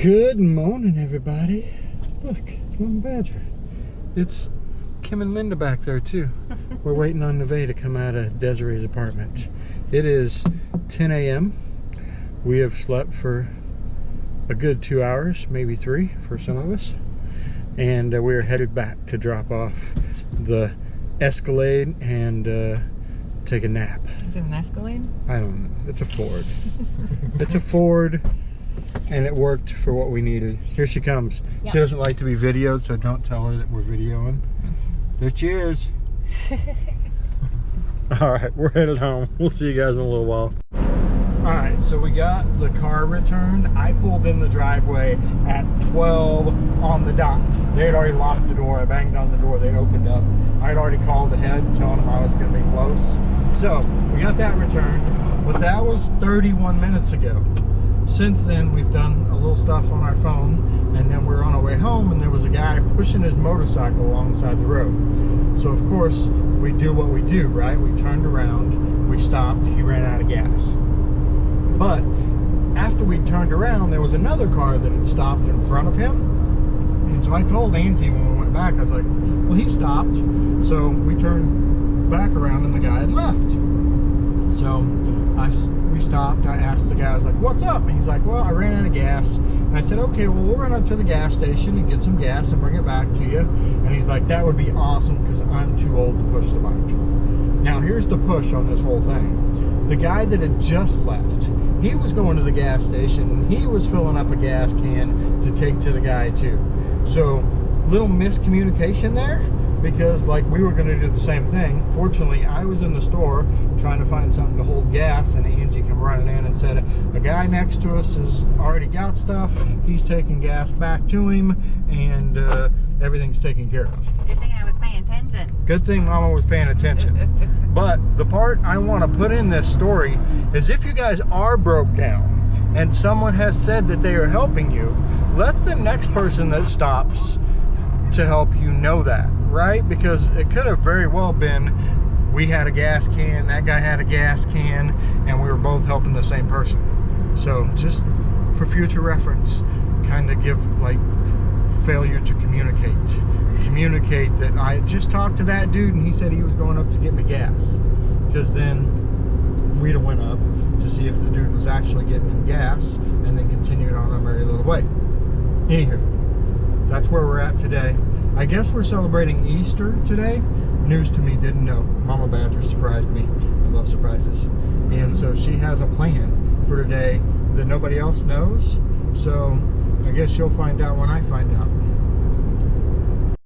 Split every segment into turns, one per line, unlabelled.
Good morning, everybody. Look, it's Mama Badger. It's Kim and Linda back there too. We're waiting on Neve to come out of Desiree's apartment. It is 10 a.m. We have slept for a good 2 hours, maybe 3 for some of us. And we are headed back to drop off the Escalade and take a nap.
Is it an Escalade?
I don't know. It's a Ford. It's a Ford. And it worked for what we needed. Here she comes. Yep. She doesn't like to be videoed, so don't tell her that we're videoing. There she is. Alright, we're headed home. We'll see you guys in a little while. Alright, so we got the car returned. I pulled in the driveway at 12 on the dot. They had already locked the door. I banged on the door. They opened up. I had already called ahead, telling them I was going to be close. So, we got that returned. But that was 31 minutes ago. Since then, we've done a little stuff on our phone, and then we're on our way home, and there was a guy pushing his motorcycle alongside the road. So, of course, we do what we do, right? We turned around, we stopped, he ran out of gas. But after we turned around, there was another car that had stopped in front of him. And so I told Angie when we went back, I was like, well, he stopped. So we turned back around, and the guy had left. So we stopped. I asked the guy, I was like, what's up? And he's like, well, I ran out of gas. And I said, okay, well, we'll run up to the gas station and get some gas and bring it back to you. And he's like, that would be awesome because I'm too old to push the bike. Now, here's the push on this whole thing. The guy that had just left, he was going to the gas station and he was filling up a gas can to take to the guy too. So, little miscommunication there. Because like we were going to do the same thing. Fortunately, I was in the store trying to find something to hold gas, and Angie came running in and said a guy next to us has already got stuff. He's taking gas back to him, and everything's taken care of.
Good thing I was paying attention.
Good thing Mama was paying attention. But the part I want to put in this story is if you guys are broke down and someone has said that they are helping you, let the next person that stops to help you know that. Right? Because it could have very well been we had a gas can, that guy had a gas can, and we were both helping the same person. So just for future reference, kind of give like failure to communicate. Communicate that I just talked to that dude and he said he was going up to get me gas. Because then we'd have went up to see if the dude was actually getting him gas and then continued on our merry little way. Anywho, that's where we're at today. I guess we're celebrating Easter today. News to me, didn't know. Mama Badger surprised me. I love surprises. And so she has a plan for today that nobody else knows. So I guess you'll find out when I find out.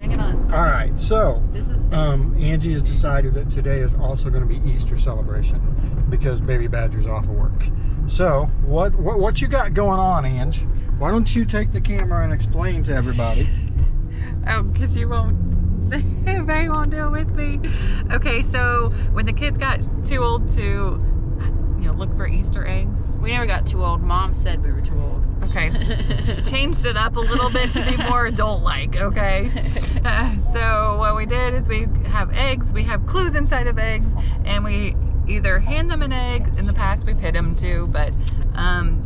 Hang on.
All right, so
this is
Angie has decided that today is also going to be Easter celebration because Baby Badger's off of work. So what you got going on, Ange? Why don't you take the camera and explain to everybody?
Oh, because you won't, they won't do it with me. Okay, so when the kids got too old to, look for Easter eggs.
We never got too old. Mom said we were too old.
Okay. Changed it up a little bit to be more adult-like, okay? So what we did is we have eggs, we have clues inside of eggs, and we either hand them an egg. In the past we pit them too, but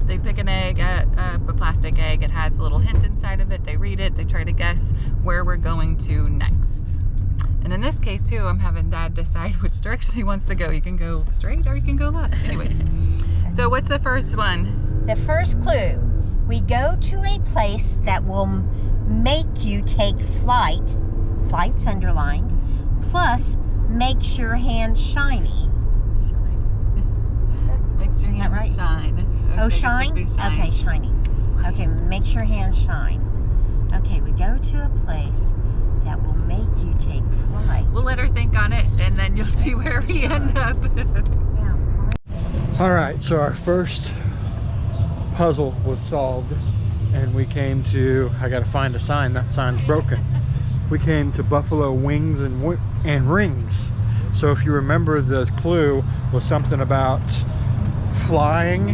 they pick an egg, a plastic egg. It has a little hint inside of it. They read it. They try to guess where we're going to next. And in this case too, I'm having Dad decide which direction he wants to go. You can go straight or you can go left. Anyways, so what's the first one?
The first clue. We go to a place that will make you take flight. Flight's underlined. Plus, makes your hand shiny.
Makes your
Is that
hands
right?
shine.
Oh, shine? Okay, shiny. Okay, makes your hands shine. Okay, we go to a place that will make you take flight.
We'll let her think on it, and then you'll see where we end up.
All right, so our first puzzle was solved, and we came to, I gotta find a sign, that sign's broken. We came to Buffalo Wings and Rings. So if you remember, the clue was something about flying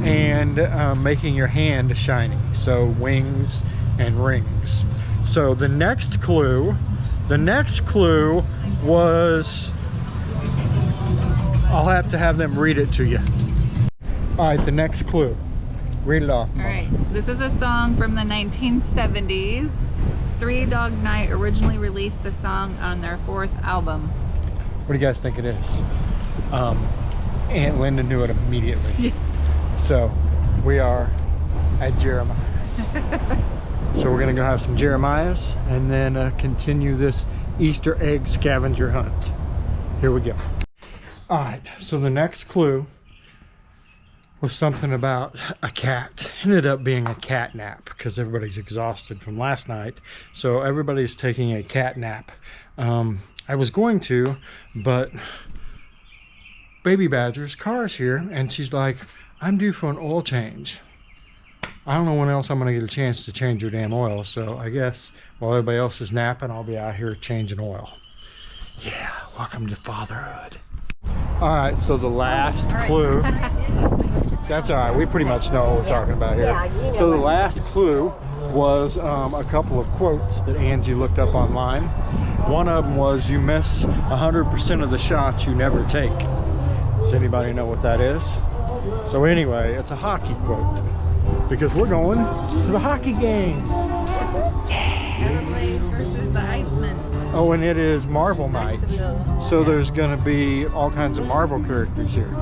and making your hand shiny. So wings and rings. So the next clue was, I'll have to have them read it to you. All right, the next clue Read it off.
All right, this is a song from the 1970s. Three Dog Night originally released the song on their 4th album.
What do you guys think it is? Aunt Linda knew it immediately.
Yes.
So we are at Jeremiah's. So we're gonna go have some Jeremiah's and then continue this Easter egg scavenger hunt. Here we go. All right, so the next clue was something about a cat. Ended up being a cat nap because everybody's exhausted from last night. So everybody's taking a cat nap. I was going to, but Baby Badger's car's here and she's like, I'm due for an oil change. I don't know when else I'm gonna get a chance to change your damn oil. So I guess while everybody else is napping, I'll be out here changing oil. Yeah, welcome to fatherhood. All right, so the last clue. That's all right, we pretty much know what we're talking about here. So the last clue was a couple of quotes that Angie looked up online. One of them was, you miss 100% of the shots you never take. Does anybody know what that is? So anyway, it's a hockey quote because we're going to the hockey game.
Dudley versus the Iceman.
Oh, and it is Marvel night. So there's going to be all kinds of Marvel characters here.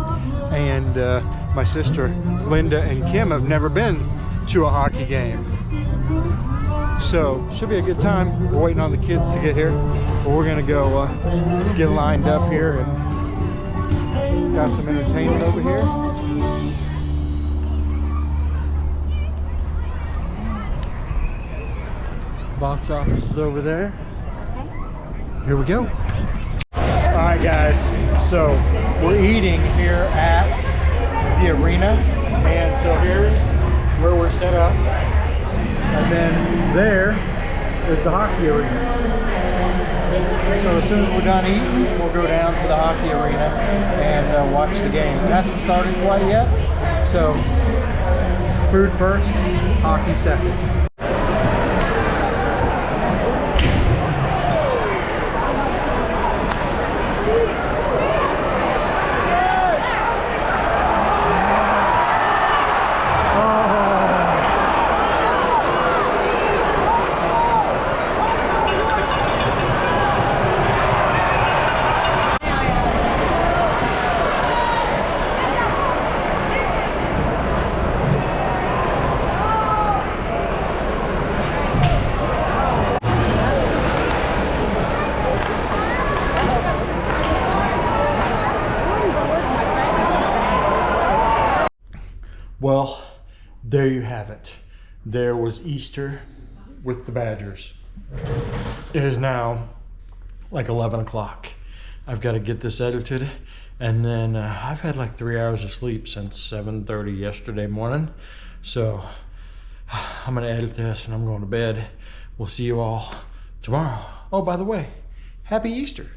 And my sister Linda and Kim have never been to a hockey game. So should be a good time. We're waiting on the kids to get here. But we're going to go get lined up here and got some entertainment over here. Box office is over there. Here we go. All right, guys. So we're eating here at the arena, and so here's where we're set up, and then there is the hockey arena. So as soon as we're done eating, we'll go down to the hockey arena and watch the game. It hasn't started quite yet, so food first, hockey second. Well, there you have it. There was Easter with the Badgers. It is now like 11 o'clock. I've got to get this edited, and then I've had like 3 hours of sleep since 7:30 yesterday morning. So I'm gonna edit this and I'm going to bed. We'll see you all tomorrow. Oh, by the way, happy Easter.